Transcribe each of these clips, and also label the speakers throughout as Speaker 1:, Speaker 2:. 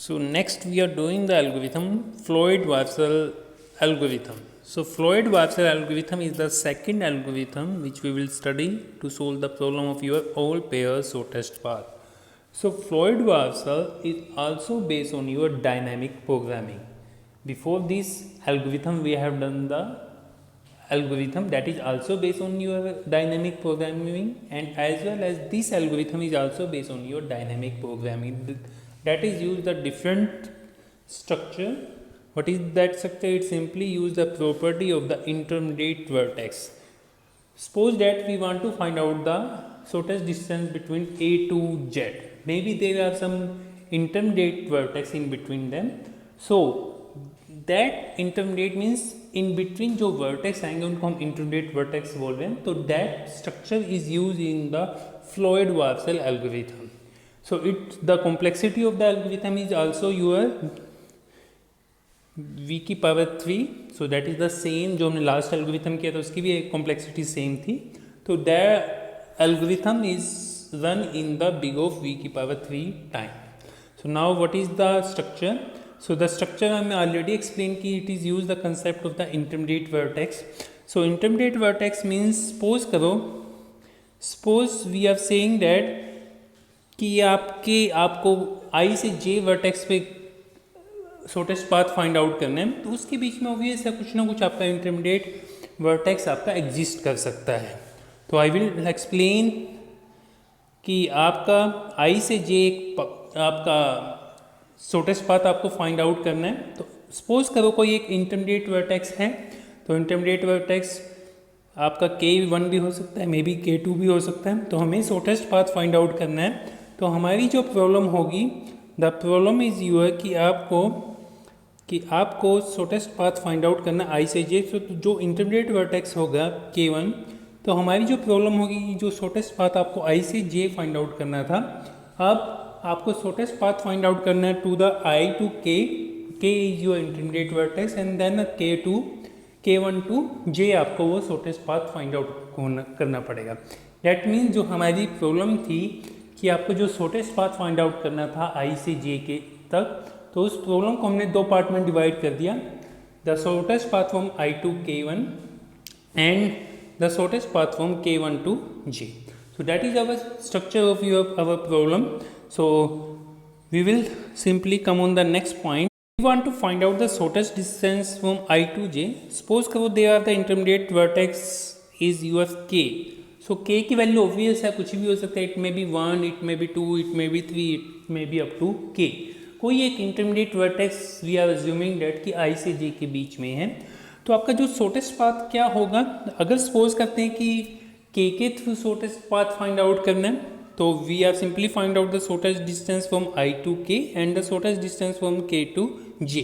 Speaker 1: So next we are doing the algorithm Floyd-Warshall algorithm. So Floyd-Warshall algorithm is the second algorithm which we will study to solve the problem of your all pairs shortest path. So Floyd-Warshall is also based on your dynamic programming. Before this algorithm we have done the algorithm that is also based on your dynamic programming, and as well as this algorithm is also based on your dynamic programming, that is use the different structure. What is that structure? It simply use the property of the intermediate vertex. Suppose that we want to find out the shortest distance between A to Z. Maybe there are some intermediate vertex in between them. So that intermediate means in between जो vertex आएंगे उनको हम intermediate vertex बोल रहे हैं. तो that structure is used in the Floyd-Warshall algorithm. So the complexity of the algorithm is also your v की power 3. So that is the same जो हमने last algorithm किया था उसकी भी एक complexity same थी. तो that algorithm is run in the big of v की power 3 time. So now what is the structure? So the structure I already explained कि it is use the concept of the intermediate vertex. So intermediate vertex means suppose we are saying that कि आपको I से J vertex पे shortest path find out करना है, तो उसके बीच में ऑब्वियस है कुछ ना कुछ आपका इंटरमीडिएट वर्टेक्स आपका एग्जिस्ट कर सकता है. तो आई विल एक्सप्लेन कि आपका I से J आपका शॉर्टेस्ट पाथ आपको फाइंड आउट करना है. तो सपोज करो कोई एक इंटरमीडिएट वर्टेक्स है, तो इंटरमीडिएट वर्टेक्स आपका K1 भी हो सकता है, मे बी K2 भी हो सकता है. तो हमें शॉर्टेस्ट पाथ फाइंड आउट करना है. तो हमारी जो प्रॉब्लम होगी, द प्रॉब्लम इज यूर कि आपको शॉर्टेस्ट पाथ फाइंड आउट करना I से J. तो जो इंटरमीडिएट वर्टेक्स होगा K1, तो हमारी जो प्रॉब्लम होगी जो शॉर्टेस्ट पाथ आपको I से J फाइंड आउट करना था, अब आपको शॉर्टेस्ट पाथ फाइंड आउट करना है to the I to K. K is your intermediate vertex and then K1 to J आपको वो शॉर्टेस्ट पाथ फाइंड आउट करना पड़ेगा. डैट मीन्स जो हमारी प्रॉब्लम थी कि आपको जो शॉर्टेस्ट पाथ फाइंड आउट करना था I से J के तक, तो उस प्रॉब्लम को हमने दो पार्ट में डिवाइड कर दिया. The shortest path from I to K1 and the shortest path from K1 to J. So that is our structure of our problem. So we will simply come on the next point. We want to find out the shortest distance from I to J. Suppose करो they are the intermediate vertex is your K. So K की value obvious है, कुछ भी हो सकता है. It may be 1, it may be 2, it may be 3, it may be up to K. कोई एक intermediate vertex we are assuming that कि I से J के बीच में है. तो आपका जो शॉर्टेस्ट पाथ क्या होगा, अगर सपोज करते हैं कि K के through shortest path find out करना है, तो we are simply find out the shortest distance from I to K and the shortest distance from K to J.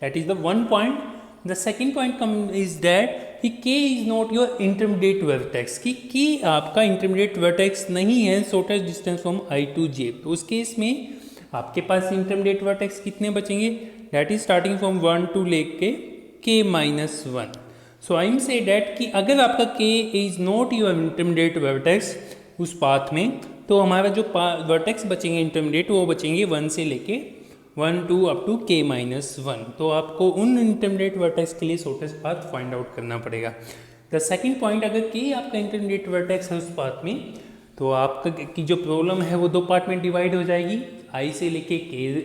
Speaker 1: That is the one point. The second point is that कि K is not your intermediate vertex, कि K आपका intermediate vertex नहीं है shortest distance from I to J. तो उस case में आपके पास intermediate vertex कितने बचेंगे, that is starting from 1 to लेके K-1. So I am say that कि अगर आपका K is not your intermediate vertex उस पाथ में, तो हमारा जो वर्टेक्स बचेंगे इंटरमीडिएट वो बचेंगे 1 से लेके 1 2 अप टू K-1. तो आपको उन इंटरमीडिएट वर्टेक्स के लिए शॉर्टेस्ट पाथ फाइंड आउट करना पड़ेगा. द सेकंड पॉइंट, अगर K आपका इंटरमीडिएट वर्टेक्स है उस पाथ में, तो आपका की जो प्रॉब्लम है वो दो पार्ट में डिवाइड हो जाएगी. I से लेके K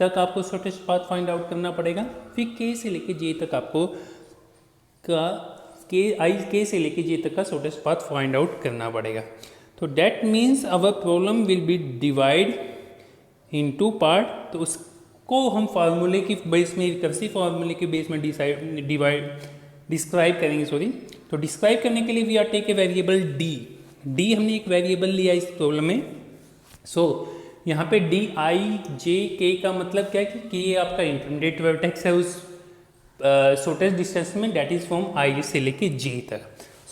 Speaker 1: तक आपको शॉर्टेस्ट पाथ फाइंड आउट करना पड़ेगा. फिर K से लेके J तक आपको K से लेके J तक का शॉर्टेस्ट पाथ फाइंड आउट करना पड़ेगा. तो that means our problem will be divide in two part. तो उसको हम फार्मूले की बेस में, रिकर्सिव फार्मूले के बेस में डिस्क्राइब करेंगे. तो डिस्क्राइब करने के लिए we are take a variable D. हमने एक वेरिएबल लिया इस प्रॉब्लम में. यहाँ पे DIJK का मतलब क्या है कि ये आपका इंटरमीडिएट वर्टेक्स है उस शॉर्टेस्ट डिस्टेंस में, दैट इज फ्रॉम I से लेके J तक.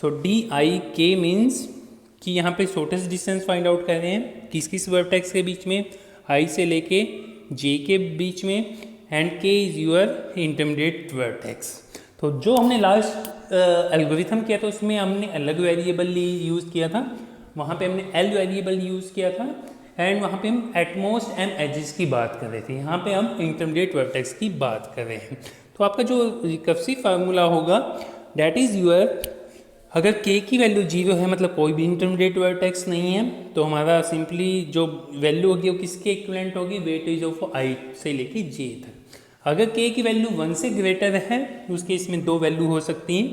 Speaker 1: सो DIK मीन्स कि यहाँ पे शॉर्टेस्ट डिस्टेंस फाइंड आउट कर रहे हैं किस किस वर्टेक्स के बीच में, I से लेके J के बीच में, and K is your intermediate vertex. तो जो हमने लास्ट एल्गोरिथम किया था उसमें हमने अलग वेरिएबल यूज़ किया था. वहाँ पे हमने L वेरिएबल यूज़ किया था एंड वहाँ पे हम एटमोस्ट एंड एजेस की बात कर रहे थे, यहाँ पे हम इंटरमीडिएट वर्टेक्स की बात कर रहे हैं। तो आपका जो रिकर्सिव फार्मूला होगा दैट इज़ यूअर, अगर k की वैल्यू 0 है मतलब कोई भी इंटरमीडिएट वर्टेक्स नहीं है, तो हमारा सिंपली जो वैल्यू होगी वो किसके इक्विवेलेंट होगी, वेटेज ऑफ i से लेके j तक। अगर k की वैल्यू 1 से ग्रेटर है तो उस केस में दो वैल्यू हो सकती हैं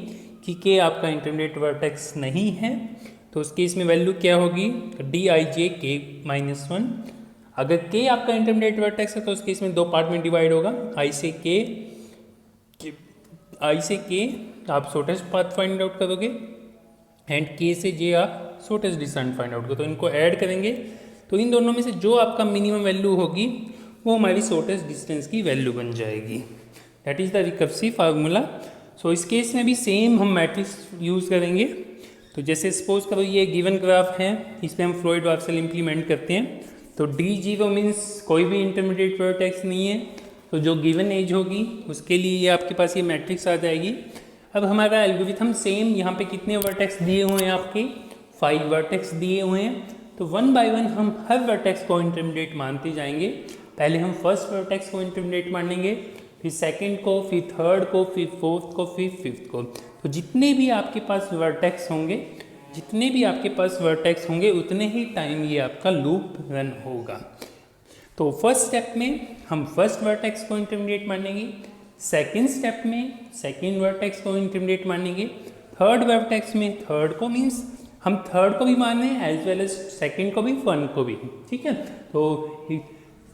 Speaker 1: कि k आपका इंटरमीडिएट वर्टेक्स नहीं है, तो उस केस में वैल्यू क्या होगी dij(k-1). अगर k आपका इंटरमीडिएट वर्टेक्स है तो उस केस में दो पार्ट में डिवाइड होगा, i से k आप शॉर्टेस्ट पाथ फाइंड आउट करोगे एंड k से j आप शॉर्टेस्ट डिस्टेंस फाइंड आउट करोगे। तो इनको ऐड करेंगे तो इन दोनों में से जो आपका मिनिमम वैल्यू होगी वो हमारी शॉर्टेस्ट डिस्टेंस की वैल्यू बन जाएगी। That is the recursive formula. So इस केस में भी सेम हम मैट्रिक्स यूज़ करेंगे। तो जैसे सपोज करो ये गिवन ग्राफ है, इस पर हम फ्लोइड वार्सल इम्प्लीमेंट करते हैं, तो d0 मीन्स कोई भी इंटरमीडिएट वर्टेक्स नहीं है, तो जो गिवन एज होगी उसके लिए ये आपके पास ये मैट्रिक्स आ जाएगी। अब हमारा एल्गोरिथम सेम, यहाँ पे कितने वर्टेक्स दिए हुए हैं आपके 5 वर्टेक्स दिए हुए हैं, तो वन बाय वन हम हर वर्टेक्स को इंटरमीडिएट मानते जाएंगे। पहले हम फर्स्ट वर्टेक्स को इंटरमीडिएट मानेंगे, फिर सेकंड को, फिर थर्ड को, फिर फोर्थ को, फिर फिफ्थ को। तो जितने भी आपके पास वर्टेक्स होंगे उतने ही टाइम ये आपका लूप रन होगा। तो फर्स्ट स्टेप में हम फर्स्ट वर्टेक्स को इंटरमीडिएट मानेंगे, सेकेंड स्टेप में सेकेंड वर्टेक्स को इंटरमीडिएट मानेंगे, थर्ड वर्टेक्स में थर्ड को, मीन्स हम थर्ड को भी माने एज वेल एज सेकेंड को भी, वन को भी, ठीक है। तो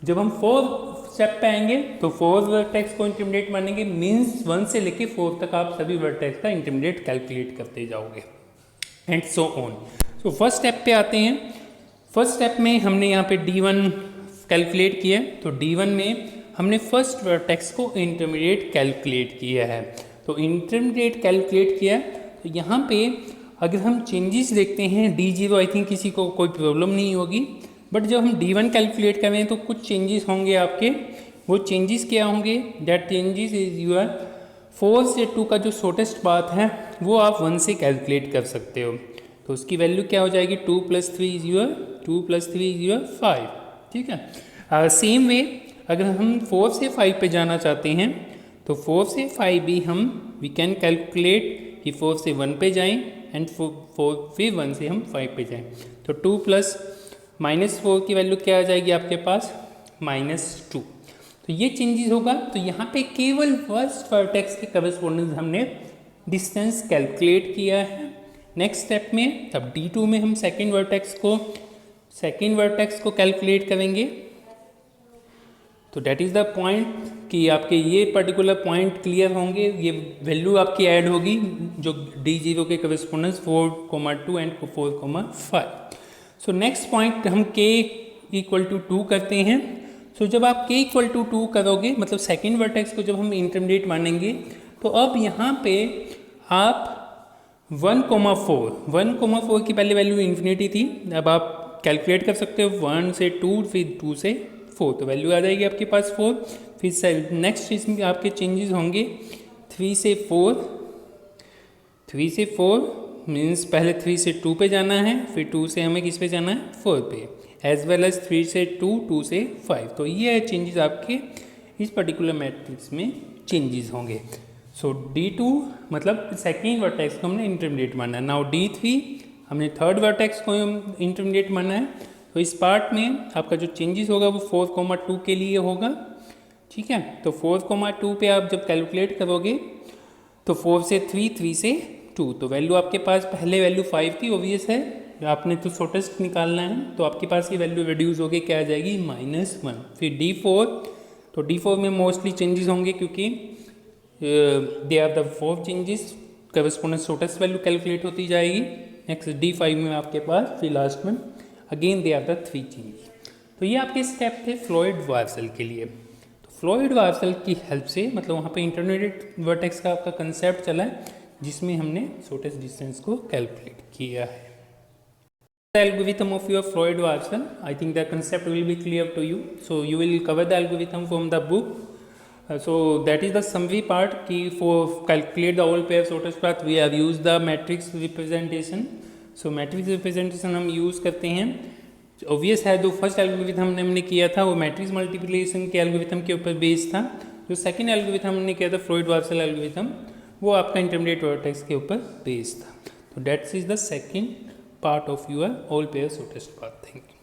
Speaker 1: जब हम फोर्थ स्टेप पे आएंगे तो फोर्थ वर्टेक्स को इंटरमीडिएट मानेंगे, मीन्स 1 से लेके 4 तक आप सभी वर्टेक्स का इंटरमीडिएट कैलकुलेट करते जाओगे एंड सो ऑन। तो फर्स्ट स्टेप पे आते हैं। फर्स्ट स्टेप में हमने यहाँ पे d1 कैलकुलेट किया, तो d1 में हमने फर्स्ट वर्टेक्स को इंटरमीडिएट कैलकुलेट किया है। तो इंटरमीडिएट कैलकुलेट किया, तो यहाँ पे अगर हम चेंजेस देखते हैं d0, आई थिंक किसी को कोई प्रॉब्लम नहीं होगी, बट जब हम d1 कैलकुलेट कर रहे हैं तो कुछ चेंजेस होंगे आपके। वो चेंजेस क्या होंगे, दैट चेंजेस इज यूर 4 से 2 का जो शॉर्टेस्ट पाथ है वो आप 1 से कैलकुलेट कर सकते हो। तो उसकी वैल्यू क्या हो जाएगी, 2 + 3 इज यूर 5, ठीक है। सेम वे अगर हम 4 से 5 पे जाना चाहते हैं तो 4 से 5 भी वी कैन कैलकुलेट कि 4 से 1 पे जाएं एंड 4 फिर 1 से हम 5 पे जाएं। तो 2 + -4 की वैल्यू क्या आ जाएगी आपके पास, -2। तो ये चेंजेस होगा। तो यहाँ पे केवल फर्स्ट वर्टेक्स के करस्पॉन्डेंस हमने डिस्टेंस कैलकुलेट किया है। नेक्स्ट स्टेप में तब d2 में हम सेकेंड वर्टेक्स को कैलकुलेट करेंगे। तो डेट इज़ द पॉइंट कि आपके ये पर्टिकुलर पॉइंट क्लियर होंगे, ये वैल्यू आपकी ऐड होगी जो d0 के correspondence 4,2 and 4,5। So next point हम k = 2 करते हैं। सो जब आप k = 2 करोगे, मतलब सेकेंड वर्टेक्स को जब हम इंटरमीडिएट मानेंगे, तो अब यहाँ पे आप 1,4 की पहले वैल्यू इन्फिनिटी थी, अब आप कैलकुलेट कर सकते हो 1 से 2 फिर 2 से 4, तो वैल्यू आ जाएगी आपके पास 4। फिर नेक्स्ट इसमें आपके चेंजेस होंगे 3 से 4 मीन्स पहले 3 से 2 पे जाना है, फिर 2 से हमें किस पे जाना है, 4 पे, एज वेल एज 3 से 2 से 5। तो ये चेंजेस आपके इस पर्टिकुलर मैट्रिक्स में चेंजेस होंगे। सो d2 मतलब सेकेंड वर्टेक्स को हमने इंटरमीडिएट माना है। नाउ d3 हमने थर्ड वर्टेक्स को इंटरमीडिएट माना है। तो इस पार्ट में आपका जो चेंजेस होगा वो 4,2 के लिए होगा, ठीक है। तो 4,2 पे आप जब कैलकुलेट करोगे तो 4 से 3 से 2, तो वैल्यू आपके पास पहले वैल्यू 5 थी, ओबियस है, आपने तो शॉर्टेस्ट निकालना है, तो आपके पास ये वैल्यू रिड्यूस होगी, क्या आ जाएगी, -1। फिर d4, तो d4 में मोस्टली चेंजेस होंगे क्योंकि they are the 4 changes, correspondence shortest value calculate होती जाएगी। नेक्स्ट d5 में आपके पास फिर लास्ट में again they are the 3 changes. तो ये आपके स्टेप थे फ्लोइड वार्सल के लिए। तो फ्लोइड वार्सल की हेल्प से, मतलब वहाँ पे इंटरमीडिएट वर्टेक्स का आपका कंसेप्ट चला है जिसमें हमने शॉर्टेस्ट डिस्टेंस को कैलकुलेट किया है। The algorithm of your Floyd Warshall, I think the concept will be clear to you. So you will cover the algorithm from the book. So that is the summary part कि for calculate the all pair shortest path we have used the matrix representation. So matrix representation हम use करते हैं obvious है, जो first algorithm हमने किया था वो मैट्रिक्स मल्टीप्लिकेशन के एल्गोरिथम के ऊपर बेस्ड था। जो सेकंड एल्गोरिथम हमने किया था फ्रॉइड-वार्सल एल्गोरिथम, वो आपका इंटरमीडिएट वर्टेक्स के ऊपर बेस्ड था। तो that's is the second part of your all pair shortest path. Thank you.